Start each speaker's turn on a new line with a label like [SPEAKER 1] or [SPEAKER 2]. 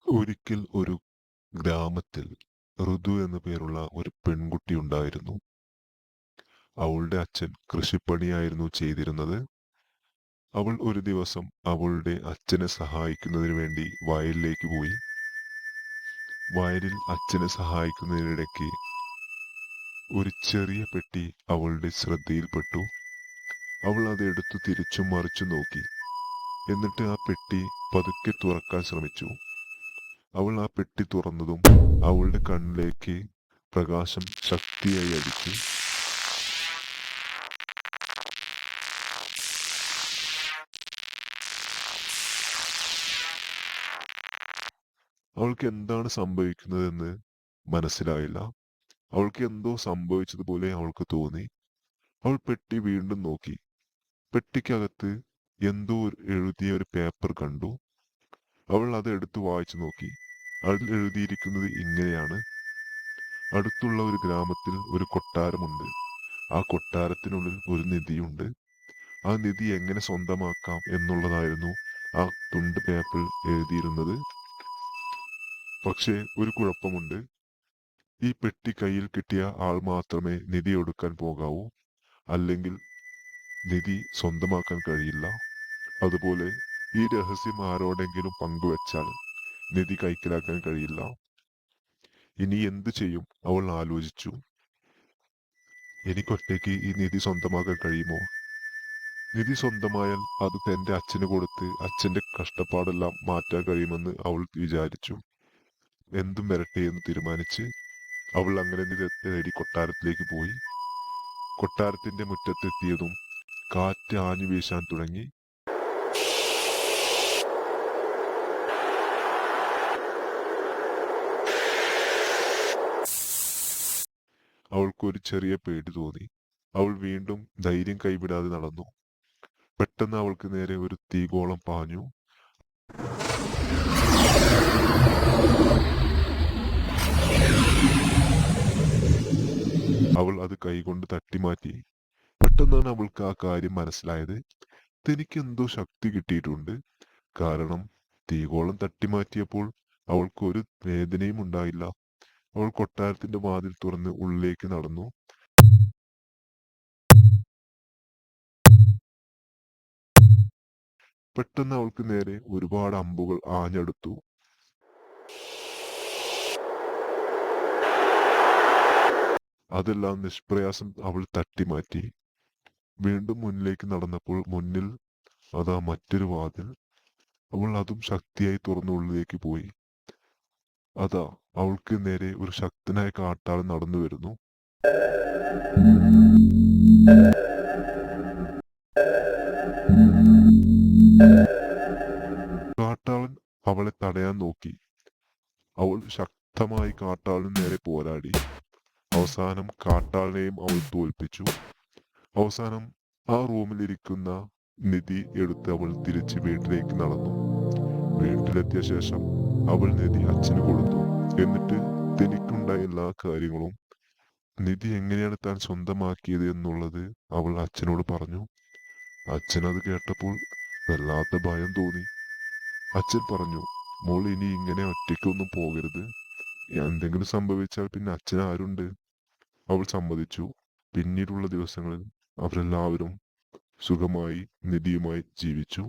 [SPEAKER 1] ഒരിക്കൽ ഒരു ഗ്രാമത്തിൽ ഋതു എന്നു പേരുള്ള ഒരു പെൺകുട്ടി ഉണ്ടായിരുന്നു. അവളുടെ അച്ഛൻ കൃഷിപ്പണിയായിരുന്നു ചെയ്തിരുന്നത്. അവൾ ഒരു ദിവസം അവളുടെ അച്ഛനെ സഹായിക്കുന്നതിന് വേണ്ടി വയലിലേക്ക് പോയി. വയലിൽ അച്ഛനെ സഹായിക്കുന്നതിനിടയ്ക്ക് ഒരു ചെറിയ പെട്ടി അവളുടെ ശ്രദ്ധയിൽപ്പെട്ടു. അവൾ അത് എടുത്തു തിരിച്ചും മറിച്ചും നോക്കി. എന്നിട്ട് ആ പെട്ടി പതുക്കെ തുറക്കാൻ ശ്രമിച്ചു. അവൾ ആ പെട്ടി തുറന്നതും അവളുടെ കണ്ണിലേക്ക് പ്രകാശം ശക്തിയായി അടിച്ചു. അവൾക്ക് എന്താണ് സംഭവിക്കുന്നതെന്ന് മനസ്സിലായില്ല. അവൾക്ക് എന്തോ സംഭവിച്ചതുപോലെ അവൾക്ക് തോന്നി. അവൾ പെട്ടി വീണ്ടും നോക്കി. പെട്ടിക്കകത്ത് എന്തോ എഴുതിയ ഒരു പേപ്പർ കണ്ടു. അവൾ അത് എടുത്തു വായിച്ചു നോക്കി. അതിൽ എഴുതിയിരിക്കുന്നത് ഇങ്ങനെയാണ്: അടുത്തുള്ള ഒരു ഗ്രാമത്തിൽ ഒരു കൊട്ടാരമുണ്ട്. ആ കൊട്ടാരത്തിനുള്ളിൽ ഒരു നിധിയുണ്ട്. ആ നിധി എങ്ങനെ സ്വന്തമാക്കാം എന്നുള്ളതായിരുന്നു ആ തുണ്ട് പേപ്പറിൽ എഴുതിയിരുന്നത്. പക്ഷേ ഒരു കുഴപ്പമുണ്ട്. ഈ പെട്ടി കയ്യിൽ കിട്ടിയ ആൾ മാത്രമേ നിധി എടുക്കാൻ പോകാവൂ. അല്ലെങ്കിൽ നിധി സ്വന്തമാക്കാൻ കഴിയില്ല. അതുപോലെ ഈ രഹസ്യം ആരോടെങ്കിലും പങ്കുവച്ചാൽ നിധി കൈക്കലാക്കാൻ കഴിയില്ല. ഇനി എന്തു ചെയ്യും? അവൾ ആലോചിച്ചു. എനിക്കൊറ്റയ്ക്ക് ഈ നിധി സ്വന്തമാക്കാൻ കഴിയുമോ? നിധി സ്വന്തമായാൽ അത് തന്റെ അച്ഛന് കൊടുത്ത് അച്ഛന്റെ കഷ്ടപ്പാടെല്ലാം മാറ്റാൻ കഴിയുമെന്ന് അവൾ വിചാരിച്ചു. എന്തും വരട്ടെ എന്ന് തീരുമാനിച്ച് അവൾ അങ്ങനെ നിധി തേടി കൊട്ടാരത്തിലേക്ക് പോയി. കൊട്ടാരത്തിന്റെ മുറ്റത്തെത്തിയതും കാറ്റ് ആഞ്ഞു വീശാൻ തുടങ്ങി. അവൾക്കൊരു ചെറിയ പേടി തോന്നി. അവൾ വീണ്ടും ധൈര്യം കൈവിടാതെ നടന്നു. പെട്ടെന്ന് അവൾക്ക് നേരെ ഒരു തീഗോളം പാഞ്ഞു. അവൾ അത് കൈകൊണ്ട് തട്ടിമാറ്റി. പെട്ടെന്നാണ് അവൾക്ക് ആ കാര്യം മനസ്സിലായത്. തനിക്ക് എന്തോ ശക്തി കിട്ടിയിട്ടുണ്ട്. കാരണം തീഗോളം തട്ടിമാറ്റിയപ്പോൾ അവൾക്ക് ഒരു വേദനയും ഉണ്ടായില്ല. അവൾ കൊട്ടാരത്തിന്റെ വാതിൽ തുറന്ന് ഉള്ളിലേക്ക് നടന്നു. പെട്ടെന്ന് അവൾക്ക് നേരെ ഒരുപാട് അമ്പുകൾ ആഞ്ഞടുത്തു. അതെല്ലാം നിഷ്പ്രയാസം അവൾ തട്ടിമാറ്റി. വീണ്ടും മുന്നിലേക്ക് നടന്നപ്പോൾ മുന്നിൽ അതാ മറ്റൊരു വാതിൽ. അവൾ അതും ശക്തിയായി തുറന്ന് ഉള്ളിലേക്ക് പോയി. അതാ അവൾക്ക് നേരെ ഒരു ശക്തനായ കാട്ടാളൻ നടന്നു വരുന്നു. കാട്ടാളൻ അവളെ തടയാൻ നോക്കി. അവൾ ശക്തമായി കാട്ടാളന് നേരെ പോരാടി. അവസാനം കാട്ടാളനെയും അവൾ തോൽപ്പിച്ചു. അവസാനം ആ റൂമിലിരിക്കുന്ന നിധി എടുത്ത് അവൾ തിരിച്ച് വീട്ടിലേക്ക് നടന്നു. വീട്ടിലെത്തിയ ശേഷം അവൾ നിധി അച്ഛന് കൊടുത്തു. എന്നിട്ട് തനിക്കുണ്ടായ എല്ലാ കാര്യങ്ങളും, നിധി എങ്ങനെയാണ് താൻ സ്വന്തമാക്കിയത് എന്നുള്ളത് അവൾ അച്ഛനോട് പറഞ്ഞു. അച്ഛൻ അത് കേട്ടപ്പോൾ വല്ലാത്ത ഭയം തോന്നി. അച്ഛൻ പറഞ്ഞു, മോൾ ഇനി ഇങ്ങനെ ഒറ്റയ്ക്കൊന്നും പോകരുത്. എന്തെങ്കിലും സംഭവിച്ചാൽ പിന്നെ അച്ഛൻ ആരുണ്ട്? അവൾ സമ്മതിച്ചു. പിന്നീടുള്ള ദിവസങ്ങളിൽ അവരെല്ലാവരും സുഖമായി നിധിയുമായി ജീവിച്ചു.